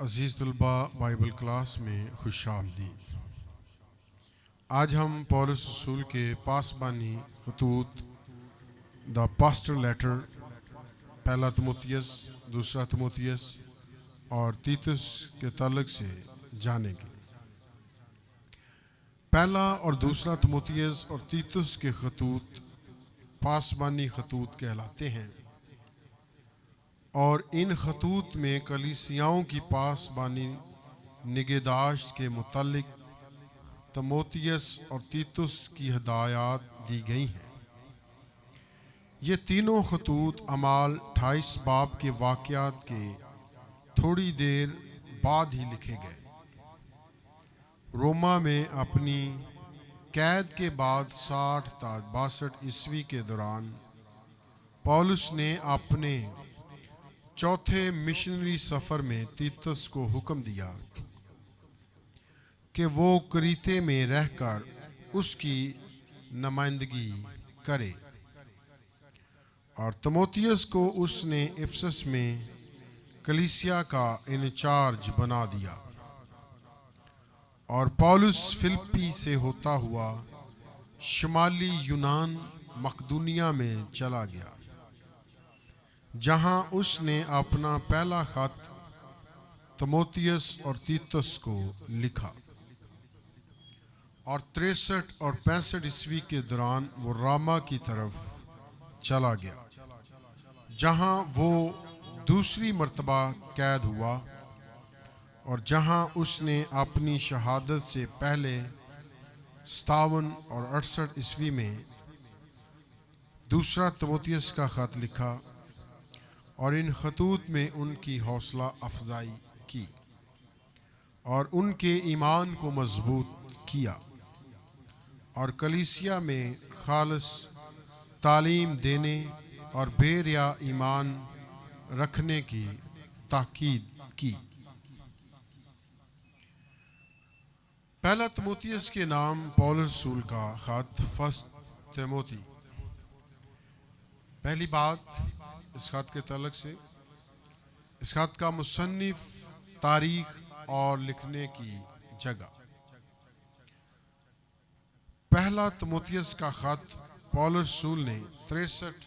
عزیز طلبہ Bible class میں خوش آمدید۔ آج ہم پولس رسول کے پاسبانی خطوط دا پاسٹر لیٹر پہلا تیموتھیوس، دوسرا تیموتھیوس اور تیتس کے تعلق سے جانیں گے۔ پہلا اور دوسرا تیموتھیوس اور تیتس کے خطوط پاسبانی خطوط کہلاتے ہیں، اور ان خطوط میں کلیسیاؤں کی پاسبانی نگہداشت کے متعلق تیموتھیوس اور تیتس کی ہدایات دی گئی ہیں۔ یہ تینوں خطوط اعمال 28 باب کے واقعات کے تھوڑی دیر بعد ہی لکھے گئے۔ روما میں اپنی قید کے بعد 60 تا 62 عیسوی کے دوران پولس نے اپنے چوتھے مشنری سفر میں تیتس کو حکم دیا کہ وہ کریتے میں رہ کر اس کی نمائندگی کرے، اور تیموتھیوس کو اس نے افسس میں کلیسیا کا انچارج بنا دیا، اور پولس فلپی سے ہوتا ہوا شمالی یونان مقدونیہ میں چلا گیا، جہاں اس نے اپنا پہلا خط تیموتھیوس اور تیتس کو لکھا، اور 63 اور 65 عیسوی کے دوران وہ راما کی طرف چلا گیا، جہاں وہ دوسری مرتبہ قید ہوا، اور جہاں اس نے اپنی شہادت سے پہلے 57 اور 68 عیسوی میں دوسرا تیموتھیوس کا خط لکھا، اور ان خطوط میں ان کی حوصلہ افزائی کی اور ان کے ایمان کو مضبوط کیا، اور کلیسیا میں خالص تعلیم دینے اور بے ریا ایمان رکھنے کی تاکید کی۔ پہلا تیموتھیوس کے نام پولس رسول کا خط فرسٹ تیموتھی۔ پہلی بات اس خط کے تعلق سے، اس خط کا مصنف، تاریخ اور لکھنے کی جگہ۔ پہلا تیموتھیوس کا خط پولس رسول نے 63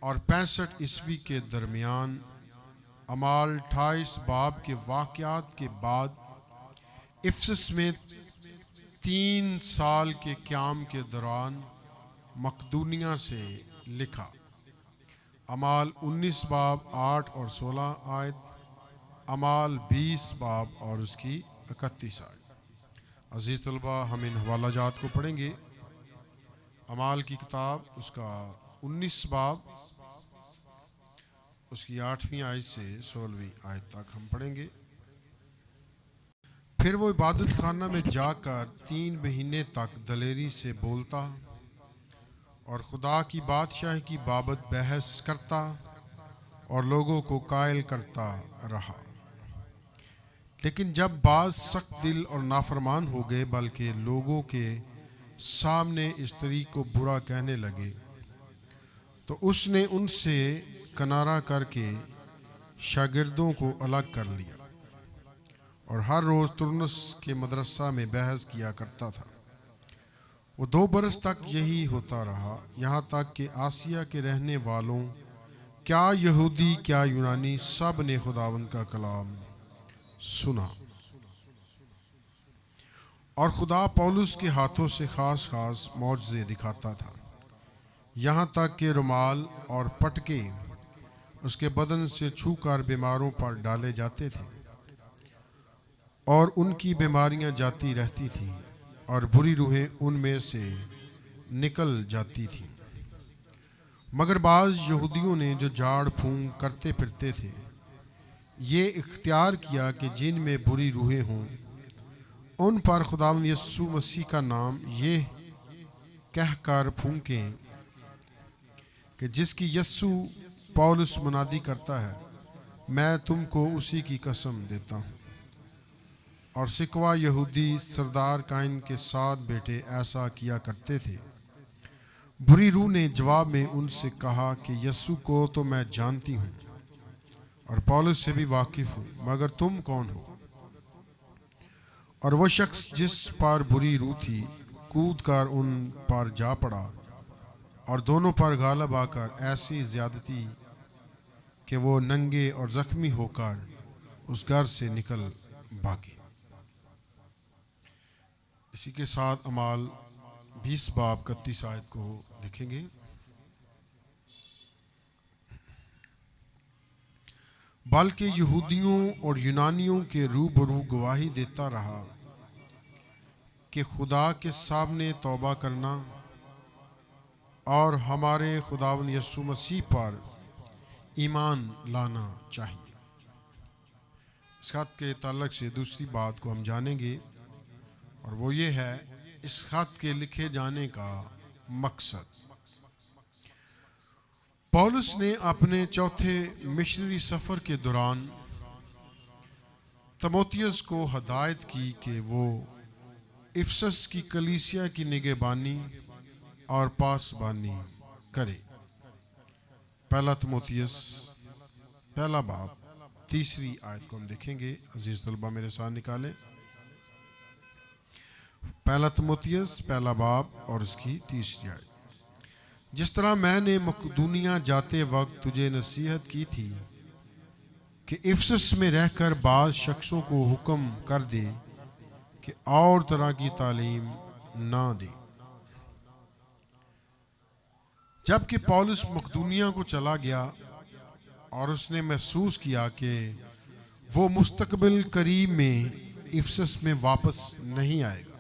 اور 65 عیسوی کے درمیان اعمال 28 باب کے واقعات کے بعد افسس میں 3 سال کے قیام کے دوران مقدونیہ سے لکھا۔ اعمال 19 باب 8 اور 16 آیت، اعمال 20 باب اور اس کی 31 آیت۔ عزیز طلبہ، ہم ان حوالہ جات کو پڑھیں گے۔ اعمال کی کتاب اس کا 19 باب، اس کی 8ویں آیت سے 16ویں آیت تک ہم پڑھیں گے۔ پھر وہ عبادت خانہ میں جا کر 3 مہینے تک دلیری سے بولتا اور خدا کی بادشاہی کی بابت بحث کرتا اور لوگوں کو قائل کرتا رہا، لیکن جب بعض سخت دل اور نافرمان ہو گئے بلکہ لوگوں کے سامنے اس طریق کو برا کہنے لگے، تو اس نے ان سے کنارہ کر کے شاگردوں کو الگ کر لیا، اور ہر روز ترنس کے مدرسہ میں بحث کیا کرتا تھا۔ وہ 2 برس تک یہی ہوتا رہا، یہاں تک کہ آسیہ کے رہنے والوں، کیا یہودی کیا یونانی، سب نے خداوند کا کلام سنا، اور خدا پولس کے ہاتھوں سے خاص خاص معجزے دکھاتا تھا، یہاں تک کہ رومال اور پٹکے اس کے بدن سے چھو کر بیماروں پر ڈالے جاتے تھے، اور ان کی بیماریاں جاتی رہتی تھیں، اور بری روحیں ان میں سے نکل جاتی تھیں۔ مگر بعض یہودیوں نے جو جھاڑ پھونک کرتے پھرتے تھے، یہ اختیار کیا کہ جن میں بری روحیں ہوں ان پر خداوند یسوع مسیح کا نام یہ کہہ کر پھونکیں کہ جس کی یسوع پولس منادی کرتا ہے، میں تم کو اسی کی قسم دیتا ہوں۔ اور سکوا یہودی سردار کاہن کے 7 بیٹے ایسا کیا کرتے تھے۔ بری روح نے جواب میں ان سے کہا کہ یسوع کو تو میں جانتی ہوں، اور پولس سے بھی واقف ہوں، مگر تم کون ہو؟ اور وہ شخص جس پر بری روح تھی کود کر ان پر جا پڑا اور دونوں پر غالب آ کر ایسی زیادتی کہ وہ ننگے اور زخمی ہو کر اس گھر سے نکل بھاگے۔ اسی کے ساتھ اعمال 20 باب 31 آیت کو دیکھیں گے۔ بلکہ یہودیوں اور یونانیوں کے روبرو گواہی دیتا رہا کہ خدا کے سامنے توبہ کرنا اور ہمارے خداوند یسوع مسیح پر ایمان لانا چاہیے۔ اس خط کے تعلق سے دوسری بات کو ہم جانیں گے، اور وہ یہ ہے اس خط کے لکھے جانے کا مقصد۔ پولس نے اپنے چوتھے مشنری سفر کے دوران تیموتھیوس کو ہدایت کی کہ وہ افسس کی کلیسیا کی نگہبانی اور پاسبانی کرے۔ پہلا تیموتھیوس پہلا باب 3 آیت کو ہم دیکھیں گے۔ عزیز طلبہ میرے ساتھ نکالیں، پہلا تیموتھیوس پہلا باب اور اس کی 3 آیت۔ جس طرح میں نے مقدونیہ جاتے وقت تجھے نصیحت کی تھی کہ افسس میں رہ کر بعض شخصوں کو حکم کر دے کہ اور طرح کی تعلیم نہ دے۔ جبکہ پولس مقدونیہ کو چلا گیا اور اس نے محسوس کیا کہ وہ مستقبل قریب میں افسس میں واپس نہیں آئے گا۔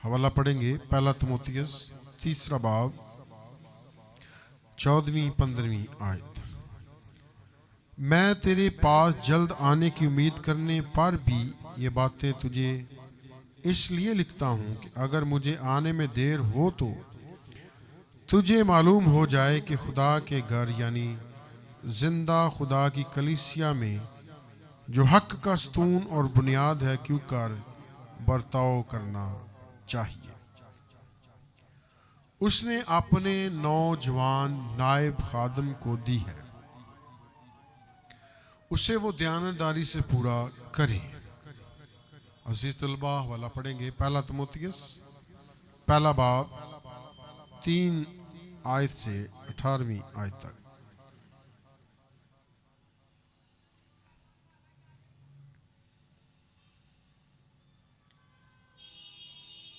حوالہ پڑھیں گے پہلا تیموتھیوس 3 باب 14-15 آیت۔ میں تیرے پاس جلد آنے کی امید کرنے پر بھی یہ باتیں تجھے اس لیے لکھتا ہوں کہ اگر مجھے آنے میں دیر ہو تو تجھے معلوم ہو جائے کہ خدا کے گھر یعنی زندہ خدا کی کلیسیا میں جو حق کا ستون اور بنیاد ہے کیوں کر برتاؤ کرنا چاہیے۔ اس نے اپنے نوجوان نائب خادم کو دی ہے، اسے وہ دیانتداری سے پورا کرے۔ عزیز طلبہ حوالہ پڑھیں گے پہلا تیموتھیوس پہلا باب 3 آیت سے 18 آیت تک۔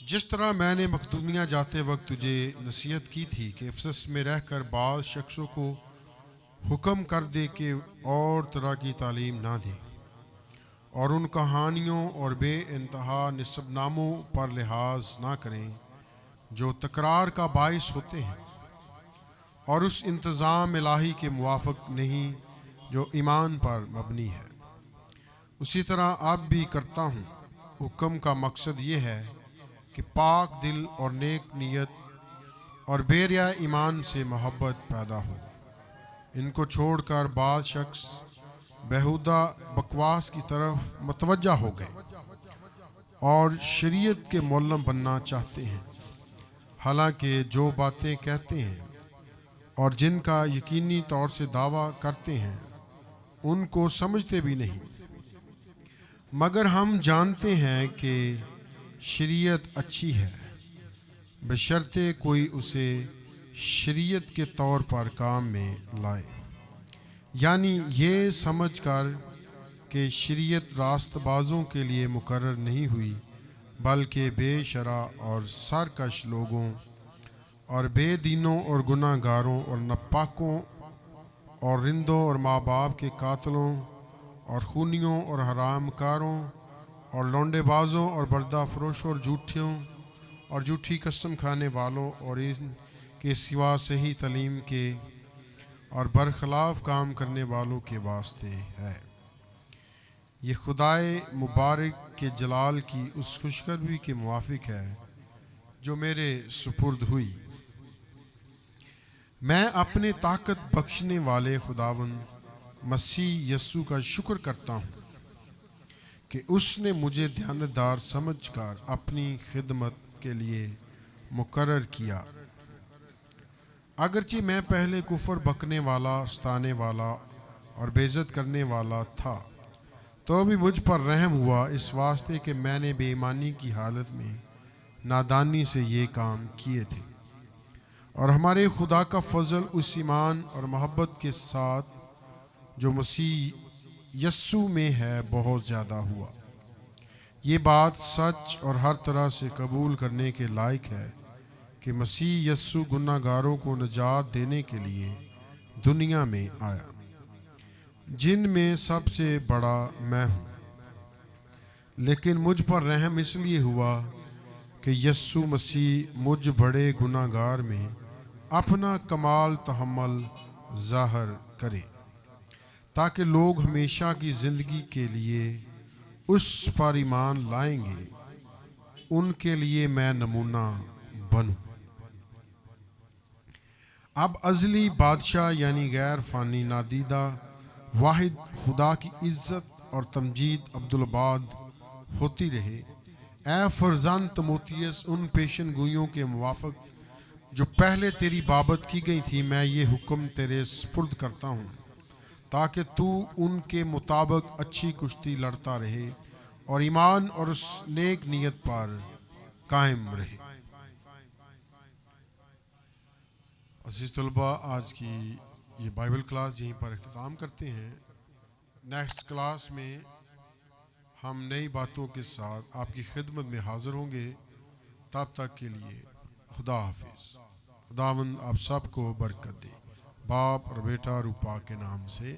جس طرح میں نے مقدونیہ جاتے وقت تجھے نصیحت کی تھی کہ افسس میں رہ کر بعض شخصوں کو حکم کر دے کہ اور طرح کی تعلیم نہ دے اور ان کہانیوں اور بے انتہا نسب ناموں پر لحاظ نہ کریں جو تکرار کا باعث ہوتے ہیں اور اس انتظام الہی کے موافق نہیں جو ایمان پر مبنی ہے۔ اسی طرح اب بھی کرتا ہوں۔ حکم کا مقصد یہ ہے کہ پاک دل اور نیک نیت اور بے ریا ایمان سے محبت پیدا ہو۔ ان کو چھوڑ کر بعض شخص بیہودہ بکواس کی طرف متوجہ ہو گئے اور شریعت کے معلم بننا چاہتے ہیں، حالانکہ جو باتیں کہتے ہیں اور جن کا یقینی طور سے دعویٰ کرتے ہیں ان کو سمجھتے بھی نہیں۔ مگر ہم جانتے ہیں کہ شریعت اچھی ہے بشرطے کوئی اسے شریعت کے طور پر کام میں لائے، یعنی یہ سمجھ کر کہ شریعت راست بازوں کے لیے مقرر نہیں ہوئی بلکہ بے شرع اور سرکش لوگوں اور بے دینوں اور گناہ گاروں اور ناپاکوں اور رندوں اور ماں باپ کے قاتلوں اور خونیوں اور حرام کاروں اور لونڈے بازوں اور بردہ فروشوں اور جھوٹیوں اور جھوٹی قسم کھانے والوں اور ان کے سوا صحیح تعلیم کے اور برخلاف کام کرنے والوں کے واسطے ہے۔ یہ خدائے مبارک کے جلال کی اس خوشخبری کے موافق ہے جو میرے سپرد ہوئی۔ میں اپنے طاقت بخشنے والے خداوند مسیح یسوع کا شکر کرتا ہوں کہ اس نے مجھے دیانتدار سمجھ کر اپنی خدمت کے لیے مقرر کیا، اگرچہ میں پہلے کفر بکنے والا، ستانے والا اور بے عزت کرنے والا تھا، تو بھی مجھ پر رحم ہوا، اس واسطے کہ میں نے بے ایمانی کی حالت میں نادانی سے یہ کام کیے تھے۔ اور ہمارے خدا کا فضل اس ایمان اور محبت کے ساتھ جو مسیح یسوع میں ہے بہت زیادہ ہوا۔ یہ بات سچ اور ہر طرح سے قبول کرنے کے لائق ہے کہ مسیح یسوع گناہ گاروں کو نجات دینے کے لیے دنیا میں آیا، جن میں سب سے بڑا میں ہوں۔ لیکن مجھ پر رحم اس لیے ہوا کہ یسوع مسیح مجھ بڑے گناہ گار میں اپنا کمال تحمل ظاہر کرے، تاکہ لوگ ہمیشہ کی زندگی کے لیے اس پر ایمان لائیں گے۔ ان کے لیے میں نمونہ بنوں۔ اب ازلی بادشاہ یعنی غیر فانی نادیدہ واحد خدا کی عزت اور تمجید عبدالباد ہوتی رہے۔ اے فرزند تموتھیوس، ان پیشن گوئیوں کے موافق جو پہلے تیری بابت کی گئی تھی میں یہ حکم تیرے سپرد کرتا ہوں، تاکہ تو ان کے مطابق اچھی کشتی لڑتا رہے اور ایمان اور اس نیک نیت پر قائم رہے۔ عزیز طلباء، آج کی یہ بائبل کلاس یہیں پر اختتام کرتے ہیں۔ نیکسٹ کلاس میں ہم نئی باتوں کے ساتھ آپ کی خدمت میں حاضر ہوں گے۔ تب تک کے لیے خدا حافظ۔ خداوند آپ سب کو برکت دے، باپ اور بیٹا اور روح پاک کے نام سے۔